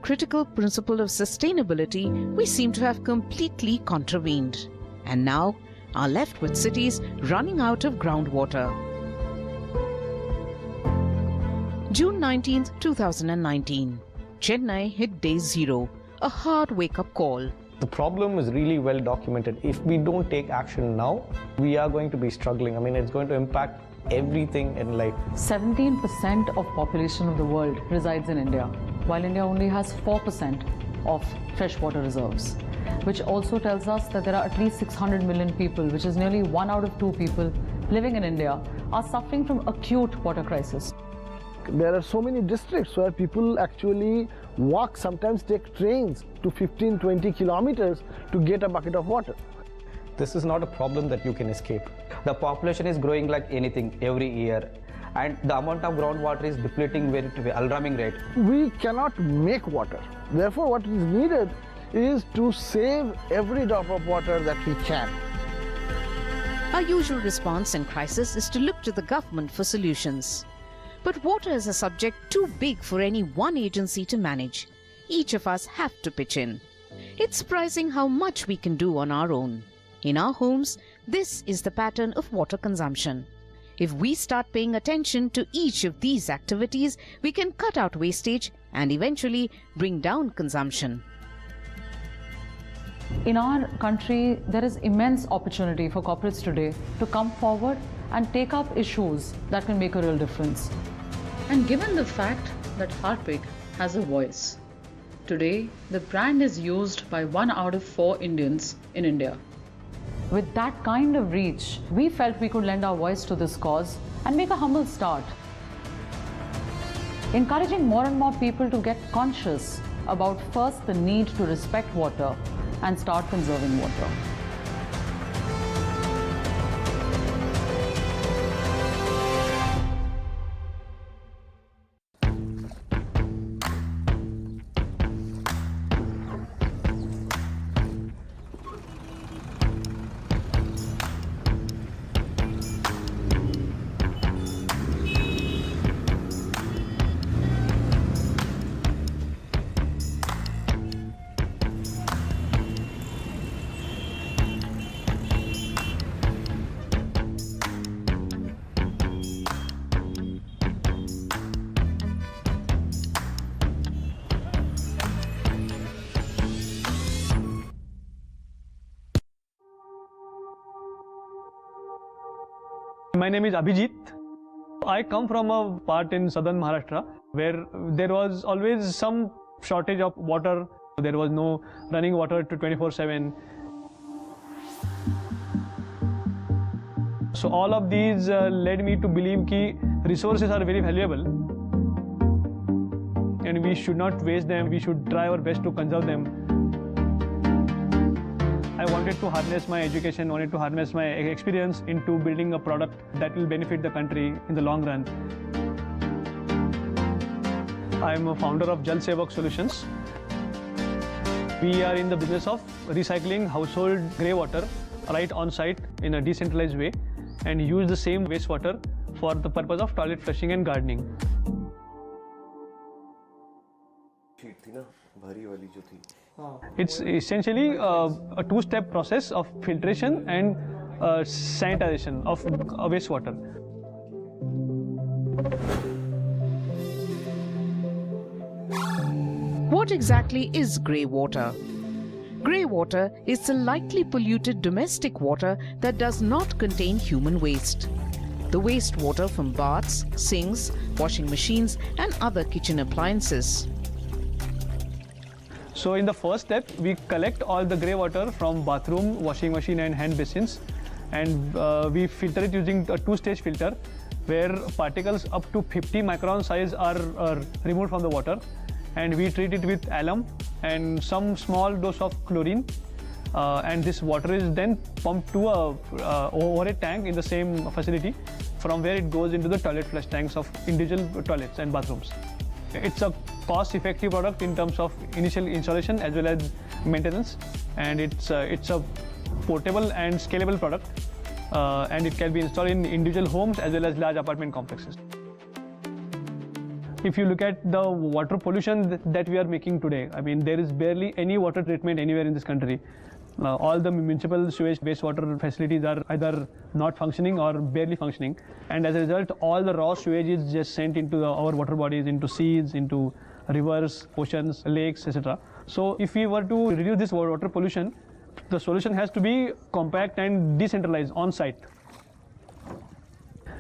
critical principle of sustainability we seem to have completely contravened, and now are left with cities running out of groundwater. June 19, 2019. Chennai hit day zero, a hard wake-up call. The problem is really well documented. If we don't take action now, we are going to be struggling. I mean, it's going to impact everything in life. 17% of population of the world resides in India, while India only has 4% of freshwater reserves, which also tells us that there are at least 600 million people, which is nearly 1 out of 2 people living in India, are suffering from acute water crisis. There are so many districts where people actually walk, sometimes take trains to 15-20 kilometers to get a bucket of water. This is not a problem that you can escape. The population is growing like anything every year, and the amount of groundwater is depleting very at an alarming rate. We cannot make water. Therefore, what is needed is to save every drop of water that we can. Our usual response in crisis is to look to the government for solutions. But water is a subject too big for any one agency to manage. Each of us have to pitch in. It's surprising how much we can do on our own. In our homes, this is the pattern of water consumption. If we start paying attention to each of these activities, we can cut out wastage and eventually bring down consumption. In our country, there is immense opportunity for corporates today to come forward and take up issues that can make a real difference. And given the fact that Harpic has a voice, today the brand is used by 1 out of 4 Indians in India. With that kind of reach, we felt we could lend our voice to this cause and make a humble start, encouraging more and more people to get conscious about first the need to respect water and start conserving water. My name is Abhijit. I come from a part in southern Maharashtra where there was always some shortage of water. There was no running water to 24/7. So all of these led me to believe that resources are very valuable and we should not waste them. We should try our best to conserve them. I wanted to harness my education, wanted to harness my experience into building a product that will benefit the country in the long run. I am a founder of Jalsevak solutions. We are in the business of recycling household grey water right on site in a decentralized way and use the same wastewater for the purpose of toilet flushing and gardening. It's essentially a two-step process of filtration and sanitization of wastewater. What exactly is grey water? Grey water is the lightly polluted domestic water that does not contain human waste. The wastewater from baths, sinks, washing machines and other kitchen appliances. So in the first step, we collect all the grey water from bathroom, washing machine and hand basins, and we filter it using a two-stage filter where particles up to 50 micron size are removed from the water, and we treat it with alum and some small dose of chlorine, and this water is then pumped to a overhead tank in the same facility, from where it goes into the toilet flush tanks of individual toilets and bathrooms. It's a cost-effective product in terms of initial installation as well as maintenance, and it's a portable and scalable product, and it can be installed in individual homes as well as large apartment complexes. If you look at the water pollution that we are making today, I mean, there is barely any water treatment anywhere in this country. All the municipal sewage wastewater facilities are either not functioning or barely functioning, and as a result, all the raw sewage is just sent into our water bodies, into seas, into rivers, oceans, lakes, etc. So if we were to reduce this water pollution, the solution has to be compact and decentralized on site.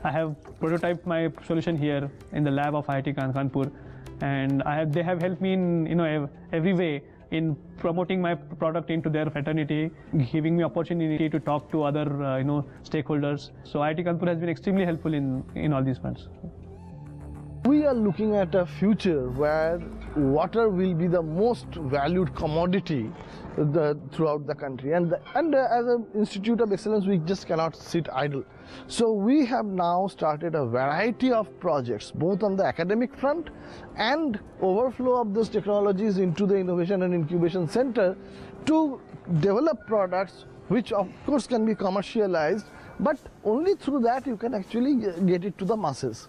I have prototyped my solution here in the lab of IIT Kanpur, and they have helped me in every way in promoting my product into their fraternity, giving me opportunity to talk to other stakeholders. So IIT Kanpur has been extremely helpful in all these fronts. We are looking at a future where water will be the most valued commodity throughout the country, and as an Institute of Excellence we just cannot sit idle. So we have now started a variety of projects both on the academic front and overflow of those technologies into the Innovation and Incubation Center to develop products which of course can be commercialized, but only through that you can actually get it to the masses.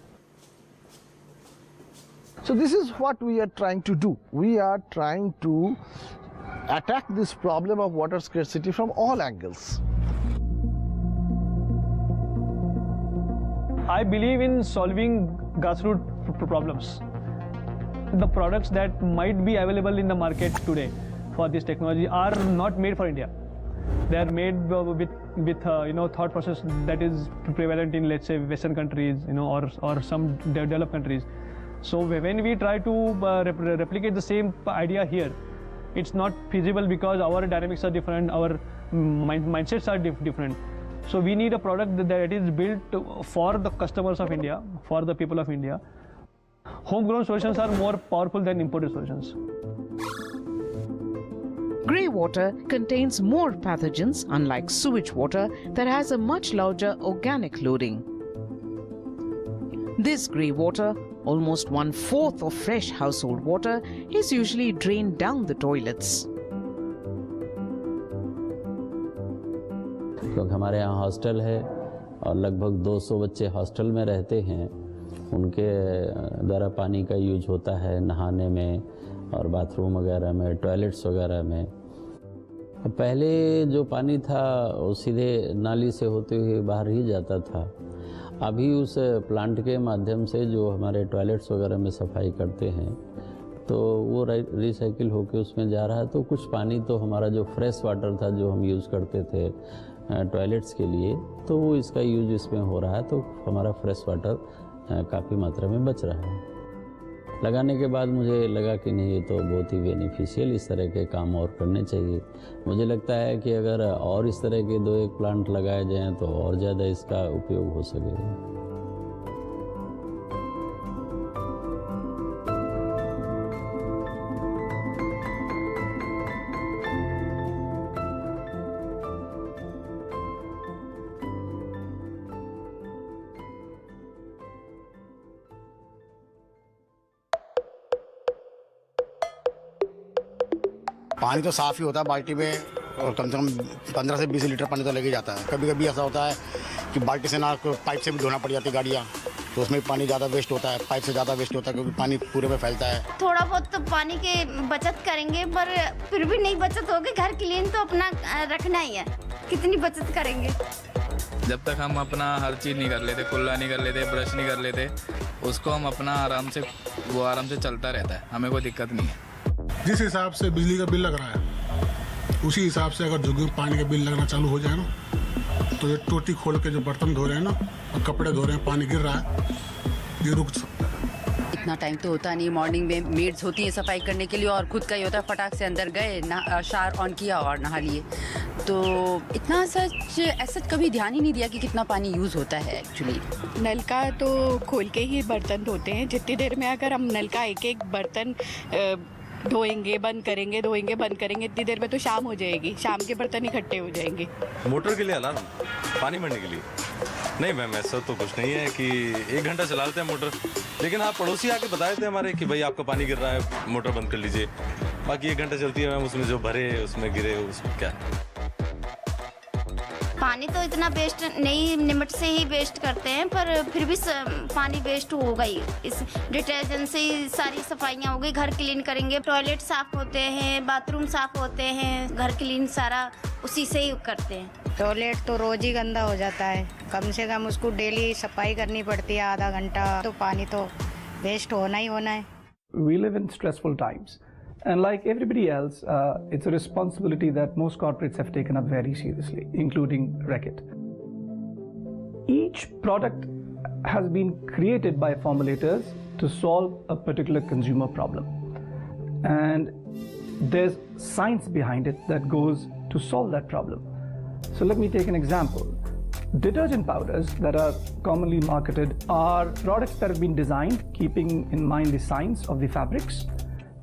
So this is what we are trying to do. We are trying to attack this problem of water scarcity from all angles. I believe in solving grassroots problems. The products that might be available in the market today for this technology are not made for India. They are made with thought process that is prevalent in, let's say, Western countries, or some developed countries. So when we try to replicate the same idea here, it's not feasible because our dynamics are different, our mindsets are different. So we need a product that is built for the customers of India, for the people of India. Homegrown solutions are more powerful than imported solutions. Grey water contains more pathogens, unlike sewage water that has a much larger organic loading. This grey water, almost 1/4 of fresh household water, is usually drained down the toilets. क्योंकि हमारे यहाँ hostel है और लगभग 200 बच्चे hostel में रहते हैं, उनके द्वारा पानी का यूज होता है नहाने में और बाथरूम वगैरह में, टॉयलेट्स वगैरह में। पहले जो पानी था वो सीधे नाली से होते हुए बाहर ही जाता था। अभी उस प्लांट के माध्यम से जो हमारे टॉयलेट्स वगैरह में सफाई करते हैं तो वो रिसाइकिल होकर उसमें जा रहा है। तो कुछ पानी तो हमारा जो फ्रेश वाटर था जो हम यूज़ करते थे टॉयलेट्स के लिए, तो वो इसका यूज इसमें हो रहा है, तो हमारा फ्रेश वाटर काफ़ी मात्रा में बच रहा है। लगाने के बाद मुझे लगा कि नहीं, ये तो बहुत ही बेनिफिशियल, इस तरह के काम और करने चाहिए। मुझे लगता है कि अगर और इस तरह के 2-1 प्लांट लगाए जाएं तो और ज़्यादा इसका उपयोग हो सकेगा। पानी तो साफ़ ही होता है बाल्टी में, और कम से कम 15 से 20 लीटर पानी तो लग ही जाता है। कभी कभी ऐसा होता है कि बाल्टी से ना पाइप से भी धोना पड़ जाती है गाड़ियाँ, तो उसमें पानी ज़्यादा वेस्ट होता है, पाइप से ज़्यादा वेस्ट होता है क्योंकि पानी पूरे में फैलता है। थोड़ा बहुत तो पानी की बचत करेंगे, पर फिर भी नहीं बचत होगी। घर क्लीन तो अपना रखना ही है, कितनी बचत करेंगे। जब तक हम अपना हर चीज़ नहीं कर लेते, कुल्ला नहीं कर लेते, ब्रश नहीं कर लेते, उसको हम अपना आराम से चलता रहता है, हमें कोई दिक्कत नहीं है। जिस हिसाब से बिजली का बिल लग रहा है उसी हिसाब से अगर जुग पानी का बिल लगना चालू हो जाए ना, तो ये टोटी खोल के जो बर्तन धो रहे हैं ना और कपड़े धो रहे हैं, पानी गिर रहा है, ये रुक सकता है। इतना टाइम तो होता नहीं। मॉर्निंग में मेड्स होती हैं सफाई करने के लिए और खुद का ही होता है, फटाक से अंदर गए, शावर ऑन किया और नहा लिए। तो इतना ऐसा कभी ध्यान ही नहीं दिया कि कितना पानी यूज़ होता है एक्चुअली। नल का तो खोल के ही बर्तन धोते हैं। जितनी देर में अगर हम नल का एक बर्तन धोएंगे बंद करेंगे, धोएंगे बंद करेंगे, इतनी देर में तो शाम हो जाएगी, शाम के बर्तन इकट्ठे हो जाएंगे। मोटर के लिए अलार्म, पानी भरने के लिए नहीं मैम, ऐसा तो कुछ नहीं है कि 1 घंटा चला लेते हैं मोटर। लेकिन हाँ, पड़ोसी आके बताए थे हमारे कि भाई आपका पानी गिर रहा है, मोटर बंद कर लीजिए। बाकी 1 घंटा चलती है मैम, उसमें जो भरे उसमें गिरे उसमें क्या। पानी तो इतना वेस्ट नहीं, लिमिट से ही वेस्ट करते हैं, पर फिर भी पानी वेस्ट होगा ही। इस डिटर्जेंट से ही सारी सफाइयाँ हो गई, घर क्लीन करेंगे, टॉयलेट साफ होते हैं, बाथरूम साफ होते हैं, घर क्लीन सारा उसी से ही करते हैं। टॉयलेट तो रोज ही गंदा हो जाता है, कम से कम उसको डेली सफाई करनी पड़ती है आधा घंटा, तो पानी तो वेस्ट होना ही होना है। We live in stressful times, and like everybody else, it's a responsibility that most corporates have taken up very seriously, including Reckitt. Each product has been created by formulators to solve a particular consumer problem, and there's science behind it that goes to solve that problem. So let me take an example. Detergent powders that are commonly marketed are products that have been designed keeping in mind the science of the fabrics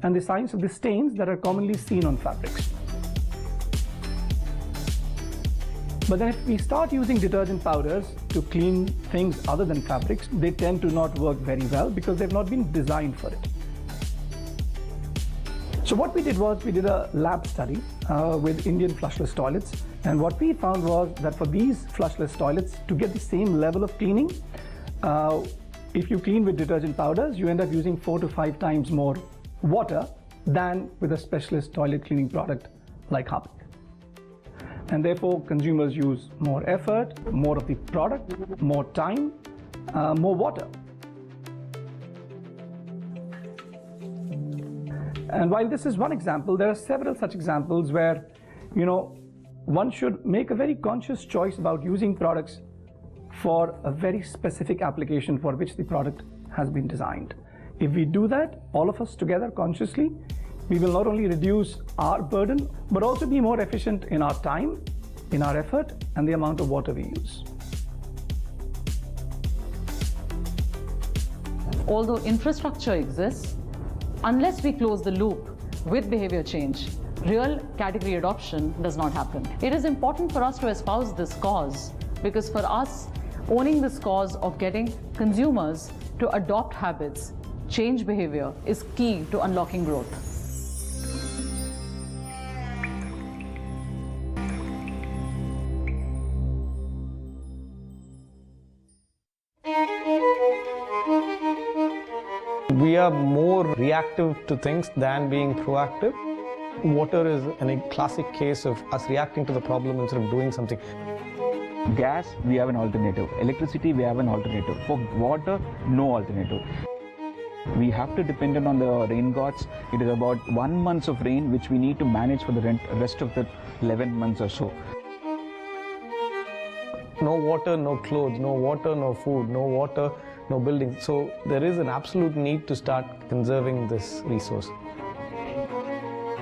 and the science of the stains that are commonly seen on fabrics. But then if we start using detergent powders to clean things other than fabrics, they tend to not work very well because they've not been designed for it. So what we did was we did a lab study with Indian flushless toilets, and what we found was that for these flushless toilets, to get the same level of cleaning, if you clean with detergent powders, you end up using 4 to 5 times more water than with a specialist toilet cleaning product like Harpic. And therefore consumers use more effort, more of the product, more time, more water. And while this is one example, there are several such examples where, one should make a very conscious choice about using products for a very specific application for which the product has been designed. If we do that, all of us together consciously, we will not only reduce our burden, but also be more efficient in our time, in our effort, and the amount of water we use. Although infrastructure exists, unless we close the loop with behavior change, real category adoption does not happen. It is important for us to espouse this cause because for us, owning this cause of getting consumers to adopt habits, change behavior is key to unlocking growth. We are more reactive to things than being proactive. Water is a classic case of us reacting to the problem instead of doing something. Gas, we have an alternative. Electricity, we have an alternative. For water, no alternative. We have to depend on the rain gods. It is about 1 month of rain which we need to manage for the rest of the 11 months or so. No water, no clothes, no water, no food, no water, no buildings. So there is an absolute need to start conserving this resource.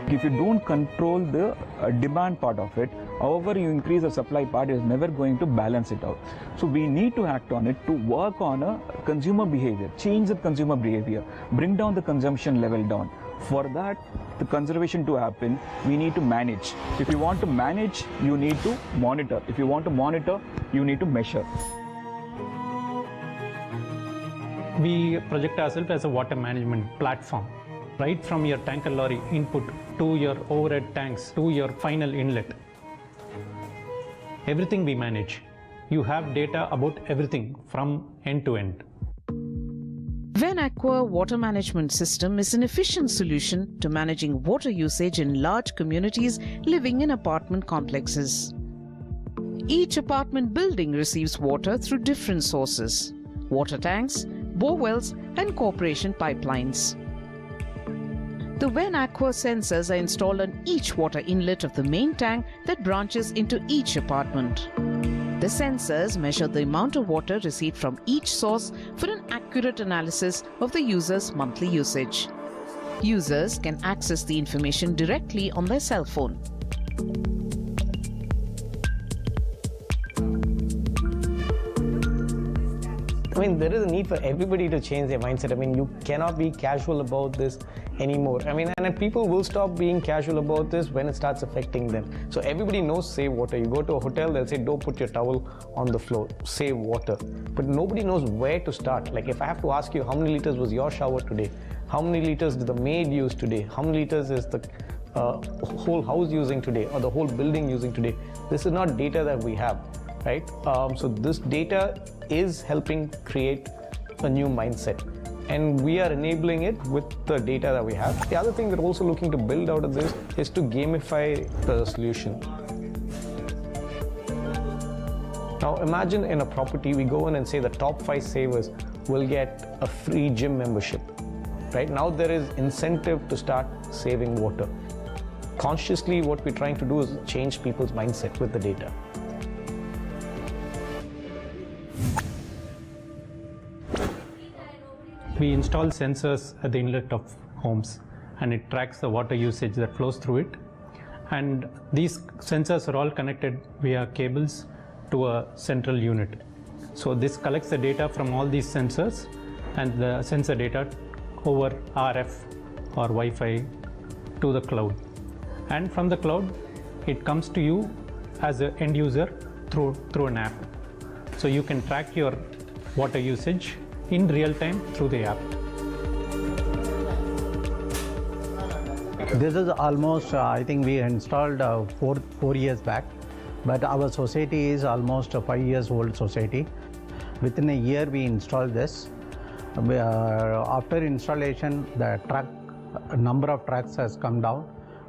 If you don't control the demand part of it, however you increase the supply part, is never going to balance it out. So we need to act on it to work on a consumer behavior, change the consumer behavior, bring down the consumption level down. For that, the conservation to happen, we need to manage. If you want to manage, you need to monitor. If you want to monitor, you need to measure. We project ourselves as a water management platform. Right from your tanker lorry input to your overhead tanks to your final inlet. Everything we manage. You have data about everything from end to end. Venaqua Water Management System is an efficient solution to managing water usage in large communities living in apartment complexes. Each apartment building receives water through different sources: water tanks, bore wells, and corporation pipelines. The Venaqua sensors are installed on each water inlet of the main tank that branches into each apartment. The sensors measure the amount of water received from each source for an accurate analysis of the user's monthly usage. Users can access the information directly on their cell phone. I mean, there is a need for everybody to change their mindset. I mean, you cannot be casual about this anymore. I mean, and people will stop being casual about this when it starts affecting them. So everybody knows save water. You go to a hotel, they'll say, don't put your towel on the floor, save water. But nobody knows where to start. Like if I have to ask you how many liters was your shower today? How many liters did the maid use today? How many liters is the whole house using today or the whole building using today. This is not data that we have, right? So this data is helping create a new mindset, and we are enabling it with the data that we have. The other thing we're also looking to build out of this is to gamify the solution. Now imagine in a property we go in and say the top 5 savers will get a free gym membership. Right now there is incentive to start saving water. Consciously what we're trying to do is change people's mindset with the data. We install sensors at the inlet of homes, and it tracks the water usage that flows through it. And these sensors are all connected via cables to a central unit. So this collects the data from all these sensors and the sensor data over RF or Wi-Fi to the cloud. And from the cloud, it comes to you as an end user through an app. So you can track your water usage in real time through the app. This is almost, I think we installed 4 years back, but our society is almost a 5 years old society. Within a year we installed this. After installation, the number of trucks has come down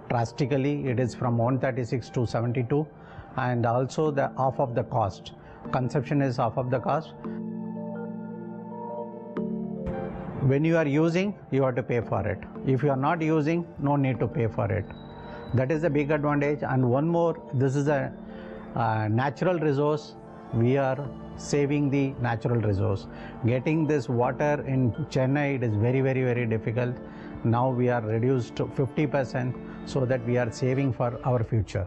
drastically. It is from 136 to 72, and also the half of the cost. Consumption is half of the cost. When you are using, you have to pay for it. If you are not using, no need to pay for it. That is a big advantage. And one more, this is a natural resource. We are saving the natural resource. Getting this water in Chennai, it is very, very, very difficult. Now we are reduced to 50% so that we are saving for our future.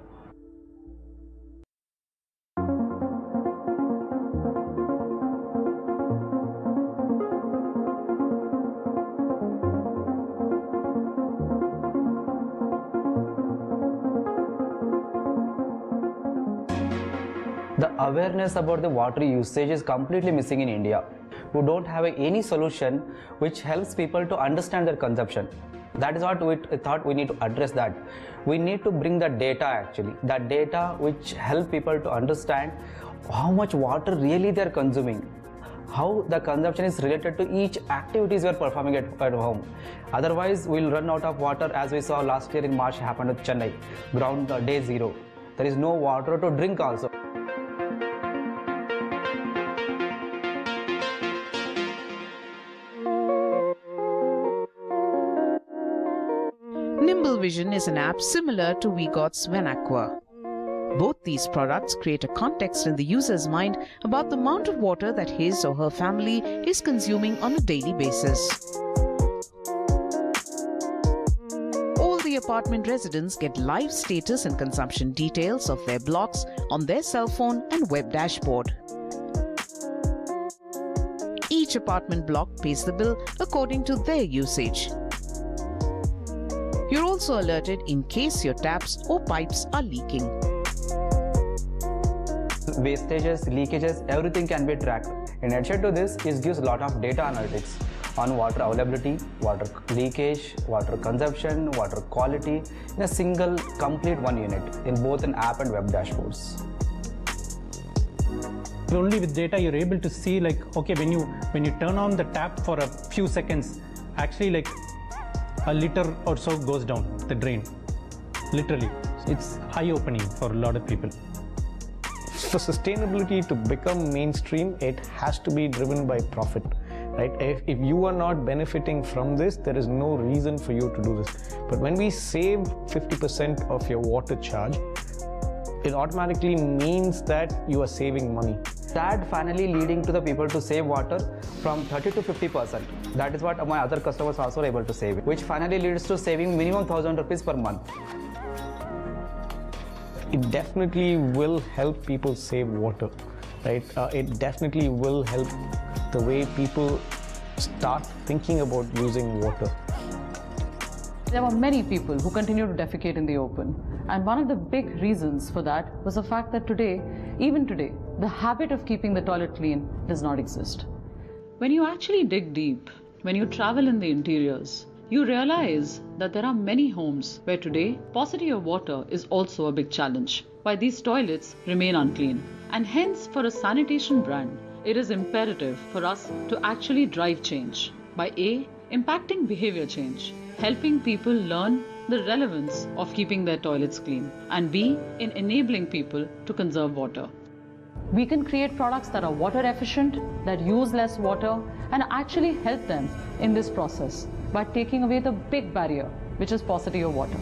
The awareness about the water usage is completely missing in India. We don't have any solution which helps people to understand their consumption. That is what we thought we need to address that. We need to bring the data actually. That data which help people to understand how much water really they are consuming. How the consumption is related to each activities we are performing at home. Otherwise, we will run out of water, as we saw last year in March happened with Chennai. Ground day 0. There is no water to drink also. Nimble Vision is an app similar to WeGot's Venaqua. Both these products create a context in the user's mind about the amount of water that his or her family is consuming on a daily basis. All the apartment residents get live status and consumption details of their blocks on their cell phone and web dashboard. Each apartment block pays the bill according to their usage. You're also alerted in case your taps or pipes are leaking. Wastages, leakages, everything can be tracked. In addition to this, it gives a lot of data analytics on water availability, water leakage, water consumption, water quality in a single complete one unit in both an app and web dashboards. Only with data you're able to see, like, okay, when you turn on the tap for a few seconds, actually like a liter or so goes down the drain. Literally. It's eye-opening for a lot of people. For sustainability to become mainstream, it has to be driven by profit. Right? If you are not benefiting from this, there is no reason for you to do this. But when we save 50% of your water charge, it automatically means that you are saving money. That finally leading to the people to save water from 30 to 50%. That is what my other customers also are able to save, which finally leads to saving minimum 1,000 rupees per month. It definitely will help people save water, right? It definitely will help the way people start thinking about using water. There were many people who continue to defecate in the open, and one of the big reasons for that was the fact that today, even today, the habit of keeping the toilet clean does not exist. When you actually dig deep, when you travel in the interiors, you realize that there are many homes where today paucity of water is also a big challenge, why these toilets remain unclean. And hence, for a sanitation brand, it is imperative for us to actually drive change by A, impacting behavior change, helping people learn the relevance of keeping their toilets clean, and B, in enabling people to conserve water. We can create products that are water efficient, that use less water, and actually help them in this process by taking away the big barrier, which is paucity of water.